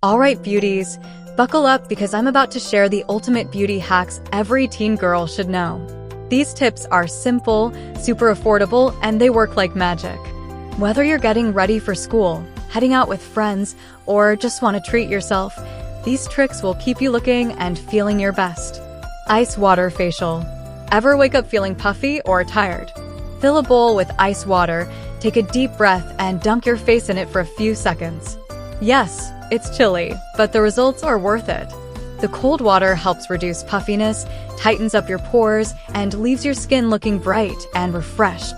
Alright beauties, buckle up because I'm about to share the ultimate beauty hacks every teen girl should know. These tips are simple, super affordable, and they work like magic. Whether you're getting ready for school, heading out with friends, or just want to treat yourself, these tricks will keep you looking and feeling your best. Ice water facial. Ever wake up feeling puffy or tired? Fill a bowl with ice water, take a deep breath, and dunk your face in it for a few seconds. Yes, it's chilly, but the results are worth it. The cold water helps reduce puffiness, tightens up your pores, and leaves your skin looking bright and refreshed.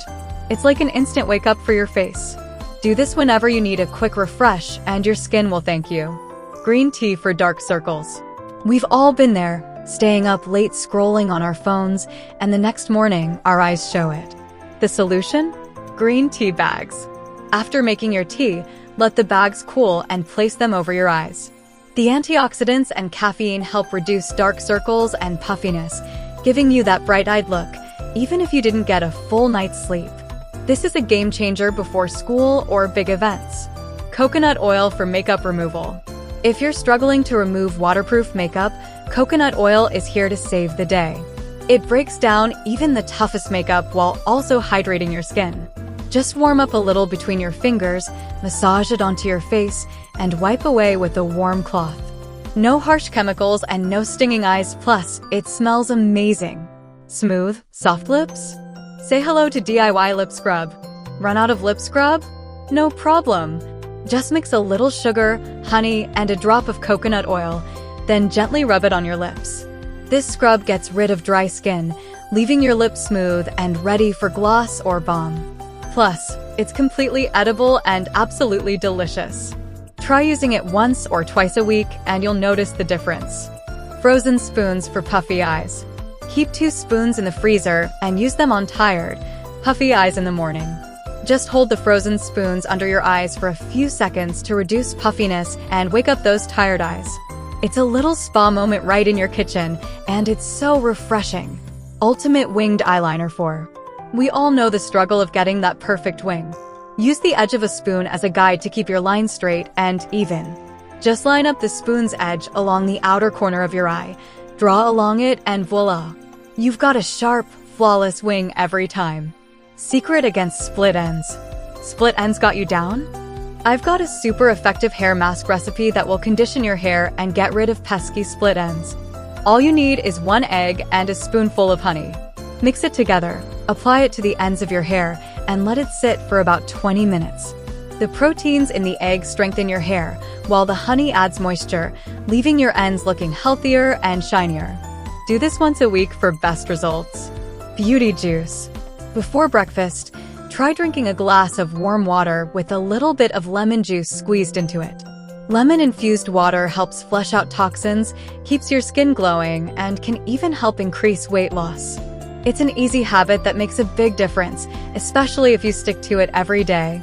It's like an instant wake-up for your face. Do this whenever you need a quick refresh, and your skin will thank you. Green tea for dark circles. We've all been there, staying up late scrolling on our phones, and the next morning, our eyes show it. The solution? Green tea bags. After making your tea, let the bags cool and place them over your eyes. The antioxidants and caffeine help reduce dark circles and puffiness, giving you that bright-eyed look, even if you didn't get a full night's sleep. This is a game changer before school or big events. Coconut oil for makeup removal. If you're struggling to remove waterproof makeup, coconut oil is here to save the day. It breaks down even the toughest makeup while also hydrating your skin. Just warm up a little between your fingers, massage it onto your face, and wipe away with a warm cloth. No harsh chemicals and no stinging eyes, plus it smells amazing. Smooth, soft lips? Say hello to DIY lip scrub. Run out of lip scrub? No problem. Just mix a little sugar, honey, and a drop of coconut oil, then gently rub it on your lips. This scrub gets rid of dry skin, leaving your lips smooth and ready for gloss or balm. Plus, it's completely edible and absolutely delicious. Try using it once or twice a week and you'll notice the difference. Frozen spoons for puffy eyes. Keep 2 spoons in the freezer and use them on tired, puffy eyes in the morning. Just hold the frozen spoons under your eyes for a few seconds to reduce puffiness and wake up those tired eyes. It's a little spa moment right in your kitchen, and it's so refreshing. Ultimate winged eyeliner for. We all know the struggle of getting that perfect wing. Use the edge of a spoon as a guide to keep your line straight and even. Just line up the spoon's edge along the outer corner of your eye, draw along it, and voila! You've got a sharp, flawless wing every time. Secret against split ends. Split ends got you down? I've got a super effective hair mask recipe that will condition your hair and get rid of pesky split ends. All you need is 1 egg and a spoonful of honey. Mix it together, apply it to the ends of your hair, and let it sit for about 20 minutes. The proteins in the egg strengthen your hair, while the honey adds moisture, leaving your ends looking healthier and shinier. Do this once a week for best results. Beauty juice. Before breakfast, try drinking a glass of warm water with a little bit of lemon juice squeezed into it. Lemon-infused water helps flush out toxins, keeps your skin glowing, and can even help increase weight loss. It's an easy habit that makes a big difference, especially if you stick to it every day.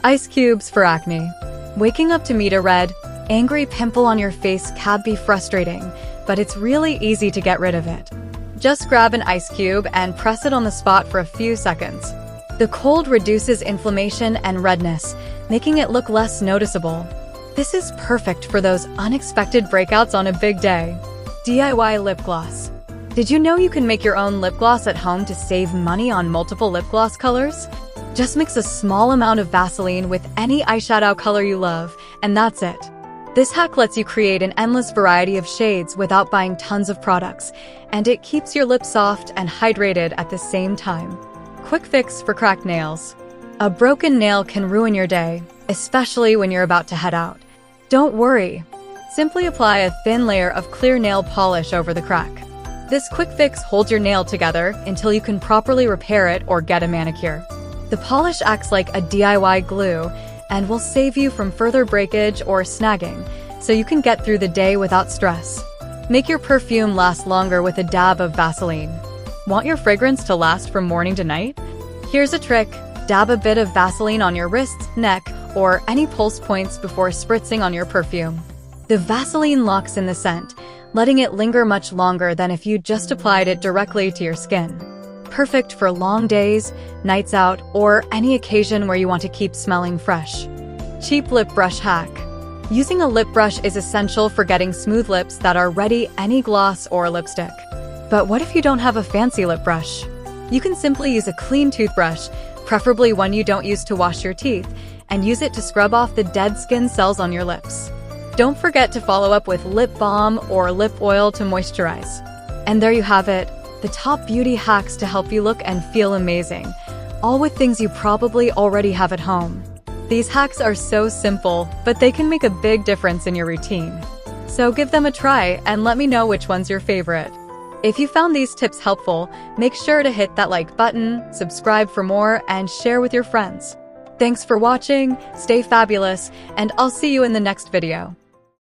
Ice cubes for acne. Waking up to meet a red, angry pimple on your face can be frustrating, but it's really easy to get rid of it. Just grab an ice cube and press it on the spot for a few seconds. The cold reduces inflammation and redness, making it look less noticeable. This is perfect for those unexpected breakouts on a big day. DIY lip gloss. Did you know you can make your own lip gloss at home to save money on multiple lip gloss colors? Just mix a small amount of Vaseline with any eyeshadow color you love, and that's it. This hack lets you create an endless variety of shades without buying tons of products, and it keeps your lips soft and hydrated at the same time. Quick fix for cracked nails. A broken nail can ruin your day, especially when you're about to head out. Don't worry. Simply apply a thin layer of clear nail polish over the crack. This quick fix holds your nail together until you can properly repair it or get a manicure. The polish acts like a DIY glue and will save you from further breakage or snagging, so you can get through the day without stress. Make your perfume last longer with a dab of Vaseline. Want your fragrance to last from morning to night? Here's a trick. Dab a bit of Vaseline on your wrists, neck, or any pulse points before spritzing on your perfume. The Vaseline locks in the scent, letting it linger much longer than if you just applied it directly to your skin. Perfect for long days, nights out, or any occasion where you want to keep smelling fresh. Cheap lip brush hack. Using a lip brush is essential for getting smooth lips that are ready any gloss or lipstick. But what if you don't have a fancy lip brush? You can simply use a clean toothbrush, preferably one you don't use to wash your teeth, and use it to scrub off the dead skin cells on your lips. Don't forget to follow up with lip balm or lip oil to moisturize. And there you have it, the top beauty hacks to help you look and feel amazing, all with things you probably already have at home. These hacks are so simple, but they can make a big difference in your routine. So give them a try and let me know which one's your favorite. If you found these tips helpful, make sure to hit that like button, subscribe for more, and share with your friends. Thanks for watching, stay fabulous, and I'll see you in the next video.